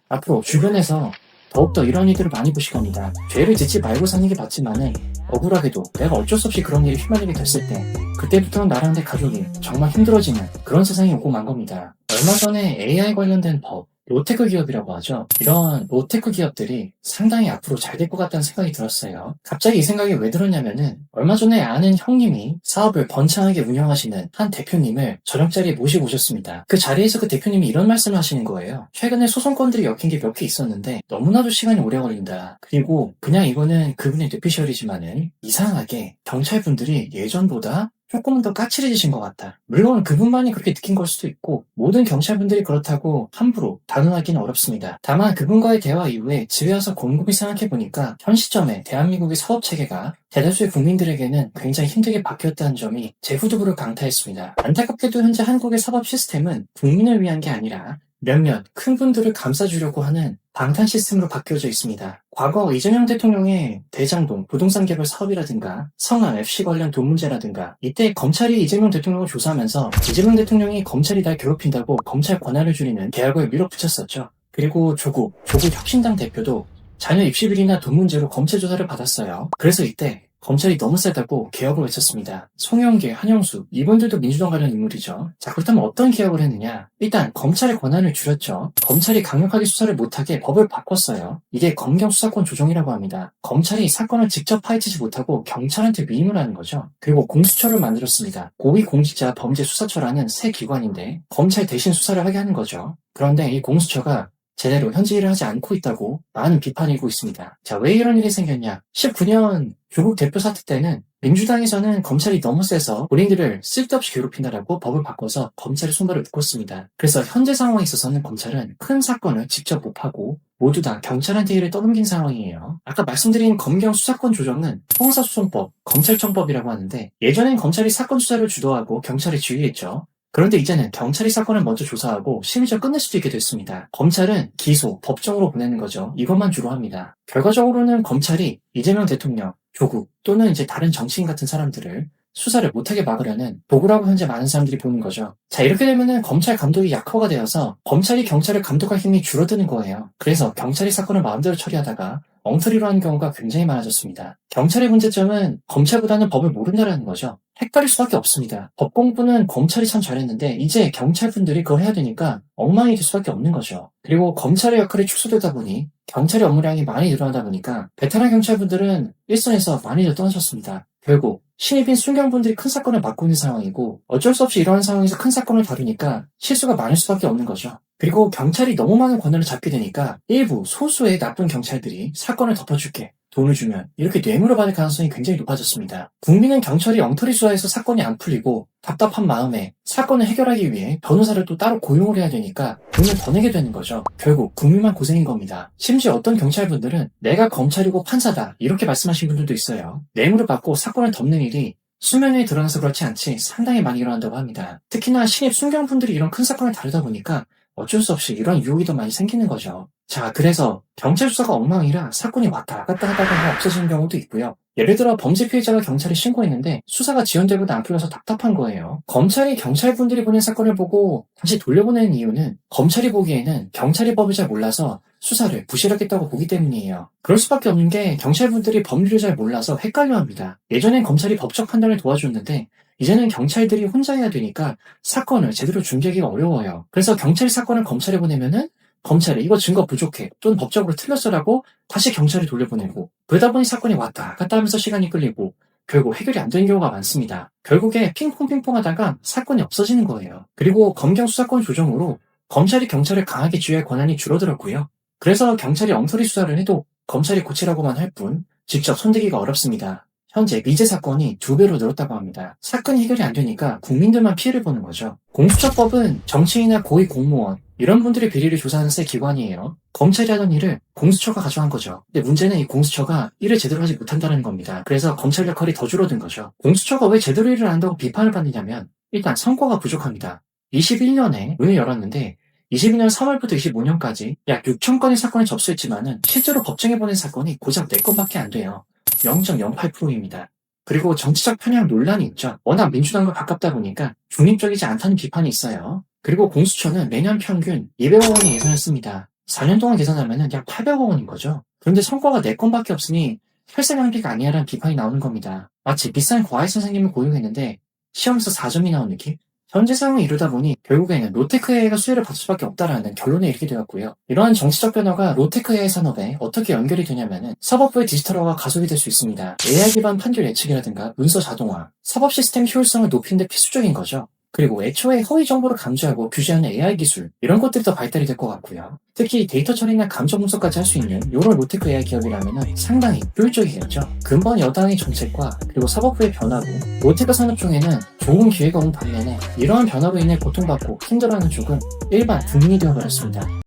앞으로 주변에서 더욱더 이런 일들을 많이 보실 겁니다. 죄를 짓지 말고 사는 게 맞지만은 억울하게도 내가 어쩔 수 없이 그런 일에 휘말리게 됐을 때 그때부터는 나랑 내 가족이 정말 힘들어지는 그런 세상이 오고 만 겁니다. 얼마 전에 AI 관련된 법, 로테크 기업이라고 하죠. 이런 로테크 기업들이 상당히 앞으로 잘 될 것 같다는 생각이 들었어요. 갑자기 이 생각이 왜 들었냐면은 얼마 전에 아는 형님이 사업을 번창하게 운영하시는 한 대표님을 저녁 자리에 모시고 오셨습니다. 그 자리에서 그 대표님이 이런 말씀을 하시는 거예요. 최근에 소송건들이 엮인 게 몇 개 있었는데 너무나도 시간이 오래 걸린다. 그리고 그냥 이거는 그분의 뇌피셜이지만은 이상하게 경찰분들이 예전보다 조금 더 까칠해지신 것 같다. 물론 그분만이 그렇게 느낀 걸 수도 있고 모든 경찰분들이 그렇다고 함부로 단언하기는 어렵습니다. 다만 그분과의 대화 이후에 집에 와서 곰곰이 생각해보니까 현 시점에 대한민국의 사업체계가 대다수의 국민들에게는 굉장히 힘들게 바뀌었다는 점이 제 후두부를 강타했습니다. 안타깝게도 현재 한국의 사법 시스템은 국민을 위한 게 아니라 몇몇 큰 분들을 감싸주려고 하는 방탄 시스템으로 바뀌어져 있습니다. 과거 이재명 대통령의 대장동 부동산 개발 사업이라든가 성남 FC 관련 돈 문제라든가 이때 검찰이 이재명 대통령을 조사하면서 이재명 대통령이 검찰이 날 괴롭힌다고 검찰 권한을 줄이는 계약을 밀어붙였었죠. 그리고 조국 혁신당 대표도 자녀 입시 비리나 돈 문제로 검찰 조사를 받았어요. 그래서 이때 검찰이 너무 세다고 개혁을 외쳤습니다. 송영길, 한영수 이분들도 민주당 관련 인물이죠. 자, 그렇다면 어떤 개혁을 했느냐? 일단 검찰의 권한을 줄였죠. 검찰이 강력하게 수사를 못하게 법을 바꿨어요. 이게 검경 수사권 조정이라고 합니다. 검찰이 사건을 직접 파헤치지 못하고 경찰한테 위임을 하는 거죠. 그리고 공수처를 만들었습니다. 고위공직자 범죄수사처라는 새 기관인데 검찰 대신 수사를 하게 하는 거죠. 그런데 이 공수처가 제대로 현지 일을 하지 않고 있다고 많은 비판이 일고 있습니다. 자, 왜 이런 일이 생겼냐? 19년 조국 대표 사태 때는 민주당에서는 검찰이 너무 세서 본인들을 쓸데없이 괴롭힌다라고 법을 바꿔서 검찰의 손발을 묶었습니다. 그래서 현재 상황에 있어서는 검찰은 큰 사건을 직접 못 하고 모두 다 경찰한테 일을 떠넘긴 상황이에요. 아까 말씀드린 검경 수사권 조정은 형사소송법, 검찰청법이라고 하는데 예전엔 검찰이 사건 수사를 주도하고 경찰이 지휘했죠. 그런데 이제는 경찰이 사건을 먼저 조사하고 심리적 끝낼 수도 있게 됐습니다. 검찰은 기소, 법정으로 보내는 거죠. 이것만 주로 합니다. 결과적으로는 검찰이 이재명 대통령, 조국 또는 이제 다른 정치인 같은 사람들을 수사를 못하게 막으려는 도구라고 현재 많은 사람들이 보는 거죠. 자, 이렇게 되면은 검찰 감독이 약화가 되어서 검찰이 경찰을 감독할 힘이 줄어드는 거예요. 그래서 경찰이 사건을 마음대로 처리하다가 엉터리로 하는 경우가 굉장히 많아졌습니다. 경찰의 문제점은 검찰보다는 법을 모른다라는 거죠. 헷갈릴 수밖에 없습니다. 법 공부는 검찰이 참 잘했는데 이제 경찰분들이 그걸 해야 되니까 엉망이 될 수밖에 없는 거죠. 그리고 검찰의 역할이 축소되다 보니 경찰의 업무량이 많이 늘어나다 보니까 베테랑 경찰분들은 일선에서 많이들 떠나셨습니다. 결국 신입인 순경분들이 큰 사건을 맡고 있는 상황이고 어쩔 수 없이 이러한 상황에서 큰 사건을 다루니까 실수가 많을 수밖에 없는 거죠. 그리고 경찰이 너무 많은 권한을 잡게 되니까 일부 소수의 나쁜 경찰들이 사건을 덮어줄게, 돈을 주면 이렇게 뇌물을 받을 가능성이 굉장히 높아졌습니다. 국민은 경찰이 엉터리 수사해서 사건이 안 풀리고 답답한 마음에 사건을 해결하기 위해 변호사를 또 따로 고용을 해야 되니까 돈을 더 내게 되는 거죠. 결국 국민만 고생인 겁니다. 심지어 어떤 경찰분들은 내가 검찰이고 판사다 이렇게 말씀하신 분들도 있어요. 뇌물을 받고 사건을 덮는 일이 수면 위에 드러나서 그렇지 않지 상당히 많이 일어난다고 합니다. 특히나 신입 순경분들이 이런 큰 사건을 다루다 보니까 어쩔 수 없이 이런 유혹이 더 많이 생기는 거죠. 자, 그래서 경찰 수사가 엉망이라 사건이 왔다 갔다 하다가 없어지는 경우도 있고요. 예를 들어 범죄 피해자가 경찰에 신고했는데 수사가 지연되거나 안 풀려서 답답한 거예요. 검찰이 경찰분들이 보낸 사건을 보고 다시 돌려보내는 이유는 검찰이 보기에는 경찰이 법을 잘 몰라서 수사를 부실하겠다고 보기 때문이에요. 그럴 수밖에 없는 게 경찰분들이 법률을 잘 몰라서 헷갈려합니다. 예전엔 검찰이 법적 판단을 도와줬는데 이제는 경찰들이 혼자 해야 되니까 사건을 제대로 중개하기가 어려워요. 그래서 경찰이 사건을 검찰에 보내면은 검찰이 이거 증거 부족해 또는 법적으로 틀렸어라고 다시 경찰에 돌려보내고 그러다 보니 사건이 왔다 갔다 하면서 시간이 끌리고 결국 해결이 안 되는 경우가 많습니다. 결국에 핑퐁핑퐁 하다가 사건이 없어지는 거예요. 그리고 검경 수사권 조정으로 검찰이 경찰을 강하게 지휘할 권한이 줄어들었고요. 그래서 경찰이 엉터리 수사를 해도 검찰이 고치라고만 할 뿐 직접 손대기가 어렵습니다. 현재 미제 사건이 2배로 늘었다고 합니다. 사건이 해결이 안 되니까 국민들만 피해를 보는 거죠. 공수처법은 정치인이나 고위 공무원 이런 분들의 비리를 조사하는 새 기관이에요. 검찰이 하던 일을 공수처가 가져간 거죠. 근데 문제는 이 공수처가 일을 제대로 하지 못한다는 겁니다. 그래서 검찰 역할이 더 줄어든 거죠. 공수처가 왜 제대로 일을 안 한다고 비판을 받느냐면 일단 성과가 부족합니다. 21년에 문을 열었는데 22년 3월부터 25년까지 약 6천 건의 사건을 접수했지만은 실제로 법정에 보낸 사건이 고작 4건밖에 안 돼요. 0.08%입니다. 그리고 정치적 편향 논란이 있죠. 워낙 민주당과 가깝다 보니까 중립적이지 않다는 비판이 있어요. 그리고 공수처는 매년 평균 200억 원의 예산을 씁니다. 4년 동안 계산하면 약 800억 원인 거죠. 그런데 성과가 4건밖에 없으니 혈세 낭비가 아니야라는 비판이 나오는 겁니다. 마치 비싼 과외 선생님을 고용했는데 시험에서 4점이 나온 느낌? 현재 상황을 이루다 보니 결국에는 롯테크 AI가 수혜를 받을 수밖에 없다라는 결론에 이르게 되었고요. 이러한 정치적 변화가 롯테크 AI 산업에 어떻게 연결이 되냐면은 사법부의 디지털화가 가속이 될 수 있습니다. AI 기반 판결 예측이라든가 문서 자동화, 사법 시스템 효율성을 높이는 데 필수적인 거죠. 그리고 애초에 허위 정보를 감지하고 규제하는 AI 기술, 이런 것들이 더 발달이 될 것 같고요. 특히 데이터 처리나 감정 분석까지 할 수 있는 이런 롯테크 AI 기업이라면 상당히 효율적이겠죠. 근본 여당의 정책과 그리고 사법부의 변화로 롯테크 산업 중에는 좋은 기회가 온 반면에 이러한 변화로 인해 고통받고 힘들어하는 쪽은 일반 국민이 되어버렸습니다.